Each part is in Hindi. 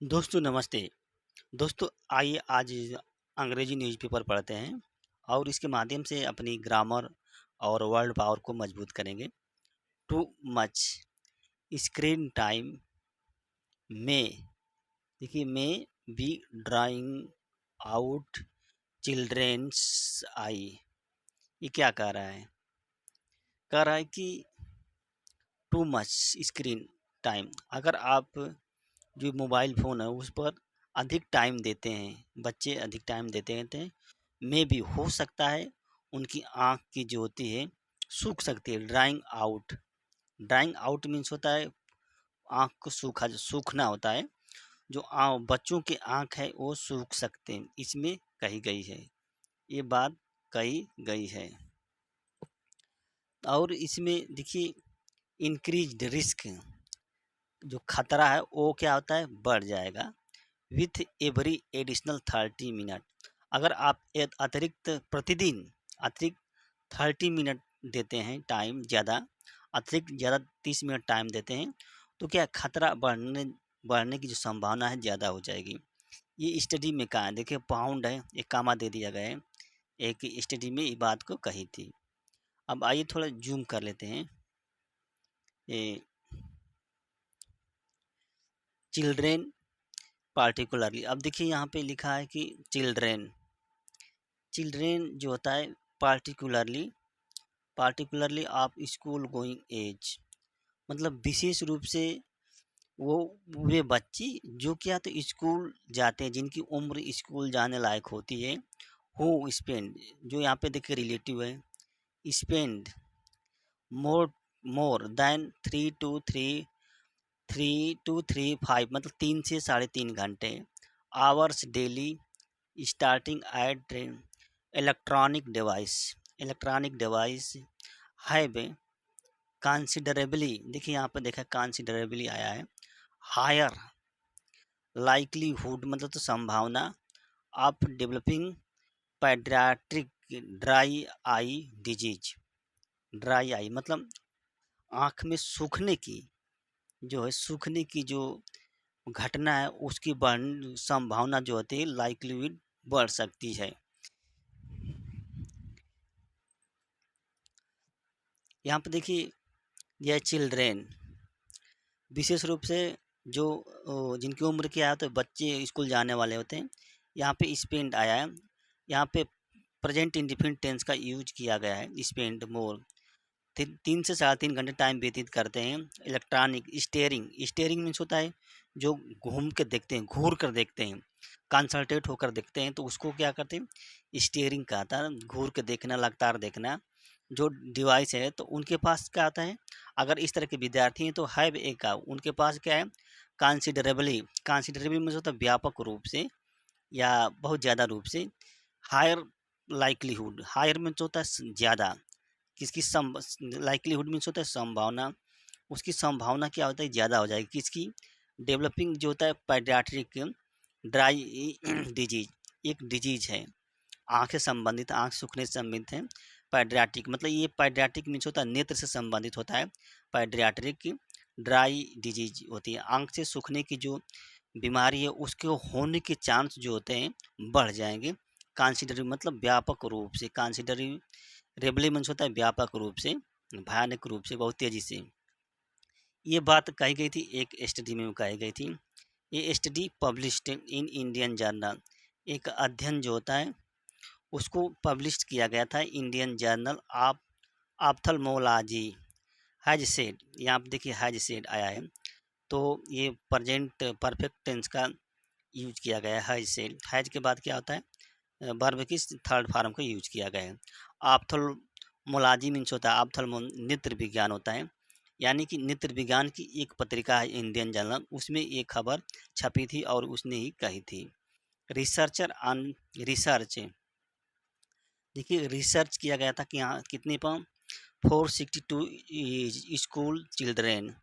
दोस्तों नमस्ते। दोस्तों आइए आज अंग्रेजी न्यूज़पेपर पढ़ते हैं और इसके माध्यम से अपनी ग्रामर और वर्ड पावर को मजबूत करेंगे। टू मच स्क्रीन टाइम में देखिए में बी ड्राइंग आउट चिल्ड्रेंस आई। ये क्या कह रहा है? कह रहा है कि टू मच स्क्रीन टाइम, अगर आप जो मोबाइल फ़ोन है उस पर अधिक टाइम देते हैं, बच्चे अधिक टाइम देते हैं, में भी हो सकता है उनकी आँख की जो होती है सूख सकती है। ड्राइंग आउट मीन्स होता है आँख को सूखना होता है। जो बच्चों के आँख है वो सूख सकते हैं, इसमें कही गई है, ये बात कही गई है। और इसमें देखिए इंक्रीज्ड रिस्क, जो खतरा है वो क्या होता है, बढ़ जाएगा। विथ एवरी एडिशनल 30 मिनट, अगर आप अतिरिक्त 30 मिनट देते हैं टाइम, ज़्यादा 30 मिनट टाइम देते हैं तो क्या खतरा बढ़ने की जो संभावना है ज़्यादा हो जाएगी। ये स्टडी में कहा है, देखिए पाउंड है, एक कामा दे दिया गया है, एक स्टडी में ये बात को कही थी। अब आइए थोड़ा जूम कर लेते हैं। ये चिल्ड्रेन पार्टिकुलरली, अब देखिए यहाँ पे लिखा है कि चिल्ड्रेन जो होता है पार्टिकुलरली आप स्कूल गोइंग एज, मतलब विशेष रूप से वो वे बच्चे जो क्या तो स्कूल जाते हैं, जिनकी उम्र स्कूल जाने लायक होती है। हो स्पेंड, जो यहाँ पे देखिए रिलेटिव है, spend more more than 3 to 3 5, मतलब 3 से 3.5 घंटे hours daily, starting at electronic device have considerably, देखिए यहाँ पर देखा कंसिडरेबली आया है। हायर लाइकलीहुड, मतलब तो संभावना of developing paediatric dry eye disease. Dry eye मतलब आँख में सूखने की जो घटना है उसकी संभावना जो होती है, लाइकलीहुड बढ़ सकती है। यहाँ पर देखिए यह चिल्ड्रेन विशेष रूप से जो जिनकी उम्र क्या है तो बच्चे स्कूल जाने वाले होते हैं। यहाँ पे स्पेंड आया है, यहाँ पे प्रेजेंट इंडिफिनिट टेंस का यूज किया गया है। स्पेंड मोर 3 से 3.5 घंटे टाइम व्यतीत करते हैं। इलेक्ट्रॉनिक स्टेयरिंग मीन्स होता है जो घूम के देखते हैं, घूर कर देखते हैं, कंसल्टेट होकर देखते हैं, तो उसको क्या करते हैं, स्टेयरिंग कहता है। घूर के देखना, लगातार देखना जो डिवाइस है, तो उनके पास क्या आता है, अगर इस तरह के विद्यार्थी हैं तो हैव ए का उनके पास क्या है, कंसिडरेबली मीन्स होता है व्यापक रूप से या बहुत ज़्यादा रूप से। हायर लाइकलीहुड, हायर मीन्स होता है ज़्यादा, किसकी लाइकलीहुड मीन्स होता है संभावना, उसकी संभावना क्या होता है, ज़्यादा हो जाएगी। किसकी, डेवलपिंग जो होता है पैडियाट्रिक ड्राई डिजीज, एक डिजीज है आँख से संबंधित, आँख सूखने से संबंधित है। पैडियाट्रिक मतलब ये पैडियाट्रिक मीन्स होता है नेत्र से संबंधित होता है। पैडियाट्रिक ड्राई डिजीज होती है, आँख से सूखने की जो बीमारी है उसके होने के चांस जो होते हैं बढ़ जाएंगे। कंसिडरेबली मतलब व्यापक रूप से, कंसिडरेबली मीन्स होता है व्यापक रूप से, भयानक रूप से, बहुत तेज़ी से। ये बात कही गई थी, एक स्टडी में कही गई थी। ये study published in Indian journal, एक अध्ययन जो होता है उसको पब्लिश किया गया था Indian journal of ophthalmology. Has said, यहाँ पे देखिए हैज सेड आया है, तो ये प्रेजेंट परफेक्ट टेंस का यूज किया गया है। हैज सेड, हैज के बाद क्या होता है, वर्ब की थर्ड फॉर्म का यूज किया गया है। ऑप्थेल्मोलॉजी मीन्स होता है नेत्र विज्ञान होता है, यानी कि नेत्र विज्ञान की एक पत्रिका है इंडियन जर्नल, उसमें ये खबर छपी थी और उसने ही कही थी। रिसर्चर ऑन रिसर्च, देखिए रिसर्च किया गया था कि यहाँ कितने पर 462 school children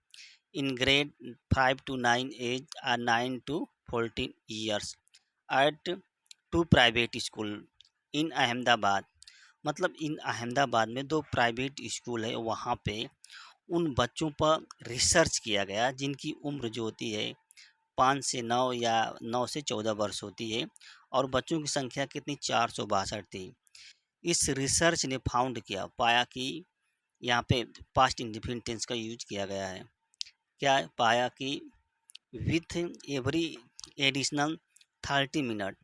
in grade 5 to 9 age और 9 to 14 years at 2 private school in Ahmedabad, मतलब इन अहमदाबाद में 2 प्राइवेट स्कूल है, वहाँ पे उन बच्चों पर रिसर्च किया गया जिनकी उम्र जो होती है 5 से 9 या 9 से 14 वर्ष होती है और बच्चों की संख्या कितनी 462 थी। इस रिसर्च ने फाउंड किया, पाया कि यहाँ पे पास्ट इंडिफिनिट टेंस का यूज किया गया है। क्या पाया कि विथ एवरी एडिशनल 30 मिनट,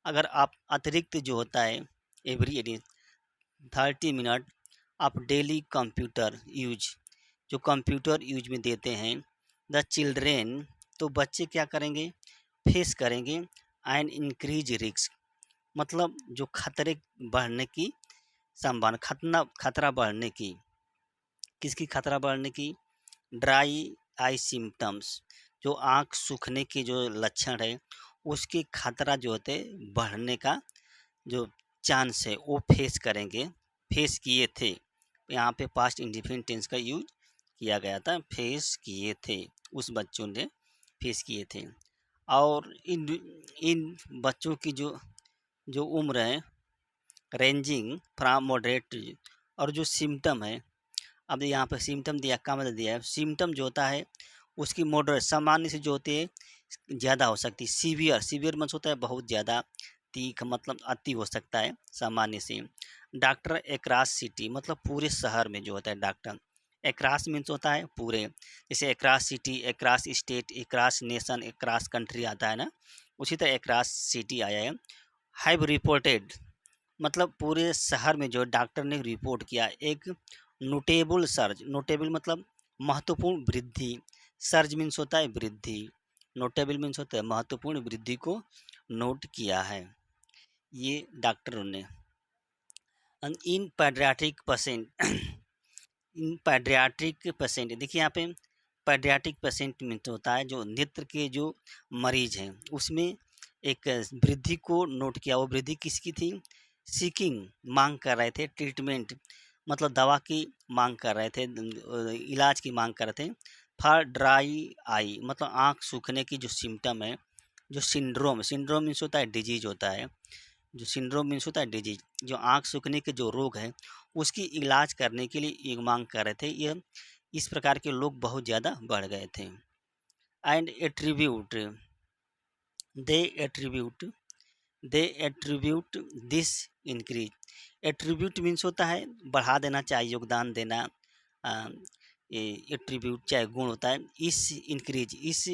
अगर आप अतिरिक्त जो होता है एवरी 30 मिनट आप डेली कंप्यूटर यूज, जो कंप्यूटर यूज में देते हैं द चिल्ड्रेन, तो बच्चे क्या करेंगे, फेस करेंगे एंड इंक्रीज रिस्क, मतलब जो खतरे बढ़ने की संभावना, खतरा बढ़ने की, किसकी खतरा बढ़ने की, ड्राई आई सिम्टम्स, जो आँख सूखने के जो लक्षण है उसके खतरा जो होते बढ़ने का जो चांस है वो फेस करेंगे, फेस किए थे। यहाँ पे पास्ट इंडिफिनिट टेंस का यूज किया गया था, फेस किए थे, उस बच्चों ने फेस किए थे। और इन बच्चों की जो जो उम्र है रेंजिंग फ्रॉम मॉडरेट, और जो सिम्टम है, अब यहाँ पर सिम्टम दिया, का मतलब दिया है, सिम्टम जो होता है उसकी मॉडरेट सामान्य से जो होती है ज़्यादा हो सकती है, सीवियर, सीवियर मतलब होता है बहुत ज़्यादा, तीख मतलब अति हो सकता है सामान्य से। डॉक्टर एक्रॉस सिटी मतलब पूरे शहर में जो होता है डॉक्टर, एक्रॉस मीन्स होता है पूरे, जैसे across city, across state, across nation, across country आता है ना, उसी तरह एक्रॉस सिटी आया है। हैव रिपोर्टेड मतलब पूरे शहर में जो डॉक्टर ने रिपोर्ट किया एक नोटेबल सर्ज, नोटेबल मतलब महत्वपूर्ण वृद्धि, सर्ज मीन्स होता है वृद्धि, नोटेबल मीन्स होता है महत्वपूर्ण वृद्धि को नोट किया है ये डॉक्टरों ने। इन पैडियाट्रिक पेशेंट इन पैडियाट्रिक पेशेंट, देखिए यहाँ पे पैडियाट्रिक पेशेंट मीन्स होता है जो नेत्र के जो मरीज हैं उसमें एक वृद्धि को नोट किया। वो वृद्धि किसकी थी, सीकिंग मांग कर रहे थे, ट्रीटमेंट मतलब दवा की मांग कर रहे थे, इलाज की मांग कर रहे थे। फॉर ड्राई आई मतलब आँख सूखने की जो सिम्टम है, जो सिंड्रोम, सिंड्रोम मीन्स होता है डिजीज होता है, जो सिंड्रोम मीन्स होता है डिजीज, जो आँख सूखने के जो रोग है उसकी इलाज करने के लिए एक मांग कर रहे थे। यह इस प्रकार के लोग बहुत ज़्यादा बढ़ गए थे। And attribute, they attribute, they attribute this increase, attribute means होता है बढ़ा देना, चाहे योगदान देना, एट्रीब्यूट चाहे गुण होता है। इस इंक्रीज, इस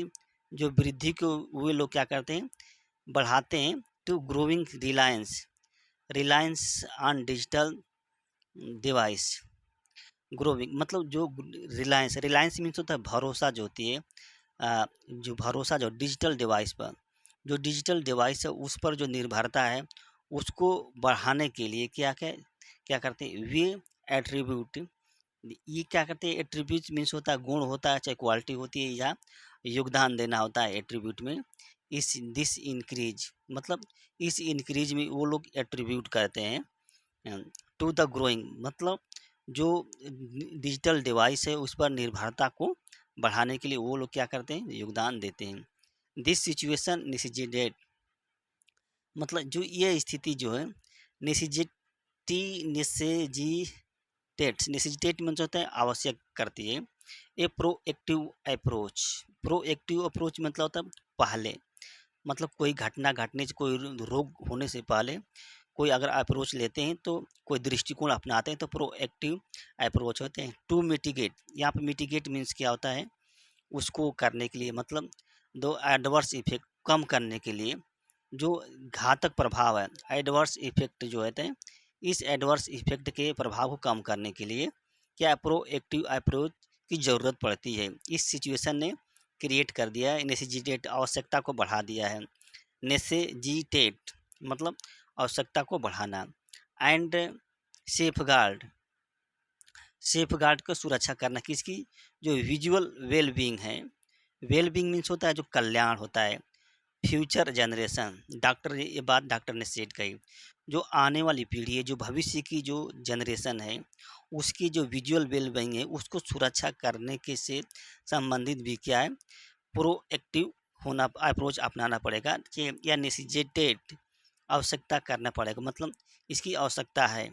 जो वृद्धि को वे लोग क्या करते हैं बढ़ाते हैं, to growing reliance, reliance on digital device, growing मतलब जो रिलायंस, रिलायंस मीन्स होता है भरोसा जो होती है, जो भरोसा जो डिजिटल डिवाइस पर, जो डिजिटल डिवाइस है उस पर जो निर्भरता है उसको बढ़ाने के लिए क्या क्या क्या करते हैं वे एट्रीब्यूट, ये क्या करते हैं, एट्रीब्यूट मीन्स होता है गुण होता है, चाहे क्वालिटी होती है या योगदान देना होता है एट्रीब्यूट में। इस दिस इंक्रीज मतलब इस इंक्रीज में वो लोग एट्रीब्यूट करते हैं टू द ग्रोइंग, मतलब जो डिजिटल डिवाइस है उस पर निर्भरता को बढ़ाने के लिए वो लोग क्या करते हैं योगदान देते हैं। दिस सिचुएशन नेसेसिटेट मतलब जो ये स्थिति जो है नेसेसिटी, नेसेसिटेट मीन्स होता है आवश्यक करती है। ए प्रोएक्टिव अप्रोच, प्रोएक्टिव अप्रोच मतलब होता है पहले, मतलब कोई घटना घटने से, कोई रोग होने से पहले कोई अगर अप्रोच लेते हैं तो कोई दृष्टिकोण अपनाते हैं तो प्रोएक्टिव अप्रोच होते हैं। टू मिटिगेट, यहाँ पे मिटिगेट मीन्स क्या होता है उसको करने के लिए, मतलब दो एडवर्स इफेक्ट कम करने के लिए, जो घातक प्रभाव है एडवर्स इफेक्ट जो होते हैं, इस एडवर्स इफेक्ट के प्रभाव को कम करने के लिए क्या प्रोएक्टिव अप्रोच की ज़रूरत पड़ती है। इस सिचुएशन ने क्रिएट कर दिया है, नेसेसिटेट आवश्यकता को बढ़ा दिया है, नेसेसिटेट मतलब आवश्यकता को बढ़ाना। And safe guard, safe guard को सुरक्षा करना किसकी, जो विजुअल वेल बीइंग है, वेल बीइंग मीन्स होता है जो कल्याण होता है, फ्यूचर जनरेशन, डॉक्टर ये बात डॉक्टर ने सेट कही, जो आने वाली पीढ़ी है, जो भविष्य की जो जनरेशन है उसकी जो विजुअल वेल बीइंग है उसको सुरक्षा करने के से संबंधित भी क्या है प्रोएक्टिव होना, अप्रोच अपनाना पड़ेगा कि या नेसेसिटेट आवश्यकता करना पड़ेगा, मतलब इसकी आवश्यकता है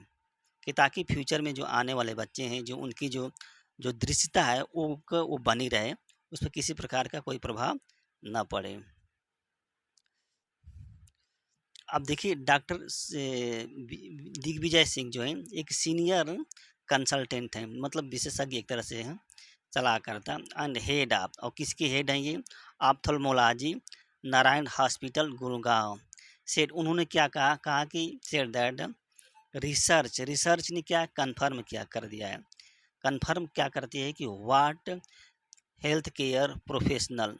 कि ताकि फ्यूचर में जो आने वाले बच्चे हैं जो उनकी जो जो दृश्यता है वो बनी रहे, उस पर किसी प्रकार का कोई प्रभाव न पड़े। अब देखिए डॉक्टर दिग्विजय सिंह जो हैं एक सीनियर कंसल्टेंट हैं, मतलब विशेषज्ञ एक तरह से हैं, सलाहकर्ता एंड हेड ऑफ, और किसके हेड हैं ये, ophthalmology Narayan hospital Gurgaon. Said उन्होंने क्या कहा कि सेड दैट रिसर्च रिसर्च ने क्या कंफर्म क्या कर दिया है, कंफर्म क्या करती है कि वाट हेल्थ केयर प्रोफेशनल,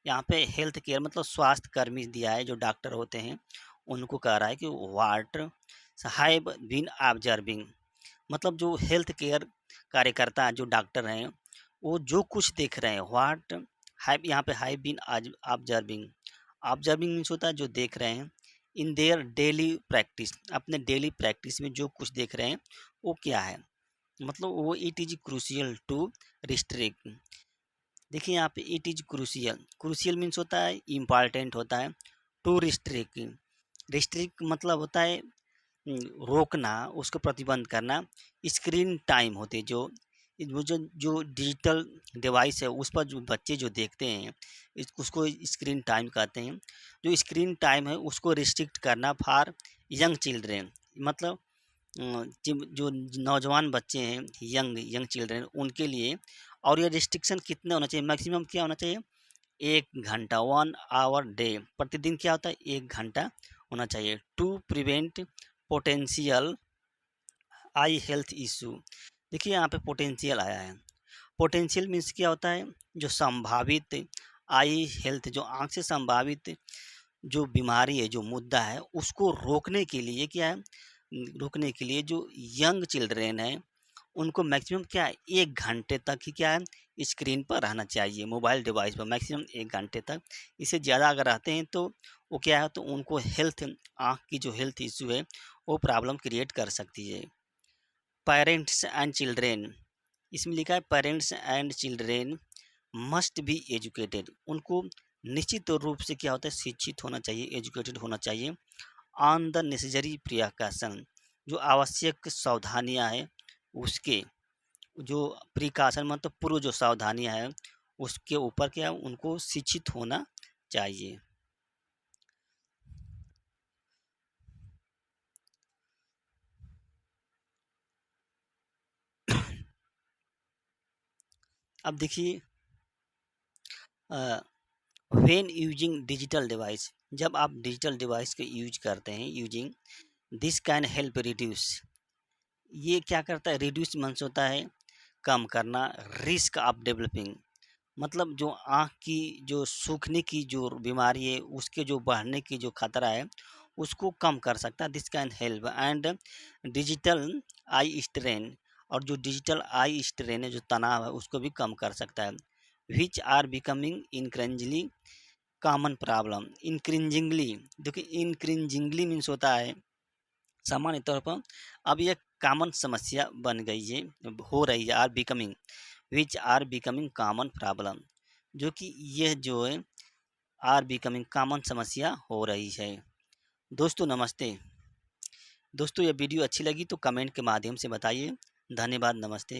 यहाँ पे हेल्थ केयर मतलब स्वास्थ्य कर्मी दिया है, जो डॉक्टर होते हैं उनको कह रहा है कि वाट हैव बीन ऑब्जर्विंग, मतलब जो हेल्थ केयर कार्यकर्ता जो डॉक्टर हैं वो जो कुछ देख रहे हैं, वाट हैव यहाँ पे have been observing, observing means होता है जो देख रहे हैं, इन देयर डेली प्रैक्टिस, अपने डेली प्रैक्टिस में जो कुछ देख रहे हैं वो क्या है, मतलब वो it is crucial to restrict. देखिए यहाँ पे it is crucial, crucial means होता है इम्पॉर्टेंट होता है, टू रिस्ट्रिक्ट, रिस्ट्रिक्ट मतलब होता है रोकना, उसको प्रतिबंध करना। स्क्रीन टाइम होते जो वो जो डिजिटल डिवाइस है उस पर जो बच्चे जो देखते हैं उसको स्क्रीन टाइम कहते हैं, जो स्क्रीन टाइम है उसको रिस्ट्रिक्ट करना फॉर यंग चिल्ड्रेन, मतलब जो नौजवान बच्चे हैं, यंग यंग चिल्ड्रेन उनके लिए। और ये रिस्ट्रिक्शन कितने होना चाहिए, मैक्सिमम क्या होना चाहिए, 1 घंटा, 1 आवर डे, प्रतिदिन क्या होता है 1 घंटा होना चाहिए, to prevent potential eye health issue. देखिए यहाँ पे पोटेंशियल आया है, पोटेंशियल मीन्स क्या होता है, जो संभावित आई हेल्थ, जो आँख से संभावित जो बीमारी है, जो मुद्दा है उसको रोकने के लिए क्या है, रोकने के लिए जो यंग चिल्ड्रेन है उनको मैक्सिमम क्या है 1 घंटे तक ही क्या है स्क्रीन पर रहना चाहिए, मोबाइल डिवाइस पर मैक्सिमम 1 घंटे तक। इससे ज़्यादा अगर रहते हैं तो वो क्या है, तो उनको हेल्थ, आँख की जो हेल्थ इशू है वो प्रॉब्लम क्रिएट कर सकती है। पेरेंट्स एंड चिल्ड्रेन, इसमें लिखा है parents and children must be educated, उनको निश्चित रूप से क्या होता है शिक्षित होना चाहिए, एजुकेटेड होना चाहिए, ऑन द नेसेसरी प्रिकॉशन, जो आवश्यक सावधानियां हैं उसके, जो प्रिकॉशन मतलब पूर्व जो सावधानियां हैं उसके ऊपर क्या उनको शिक्षित होना चाहिए। अब देखिए व्हेन यूजिंग डिजिटल डिवाइस, जब आप डिजिटल डिवाइस के यूज करते हैं, using this can help reduce, ये क्या करता है, रिड्यूस मीन्स होता है कम करना, रिस्क ऑफ डेवलपिंग, मतलब जो आँख की जो सूखने की जो बीमारी है उसके जो बढ़ने की जो खतरा है उसको कम कर सकता है, this can help and digital eye strain, और जो डिजिटल आई स्ट्रेन है जो तनाव है उसको भी कम कर सकता है, which are becoming increasingly common problem, increasingly, देखिए इनक्रिंजिंगली मीन्स होता है सामान्य तौर पर अब यह कॉमन समस्या बन गई है, हो रही है, are becoming, which are becoming common problem, जो कि यह जो है आर बिकमिंग कॉमन समस्या हो रही है। दोस्तों नमस्ते, दोस्तों यह वीडियो अच्छी लगी तो कमेंट के माध्यम से बताइए। धन्यवाद, नमस्ते।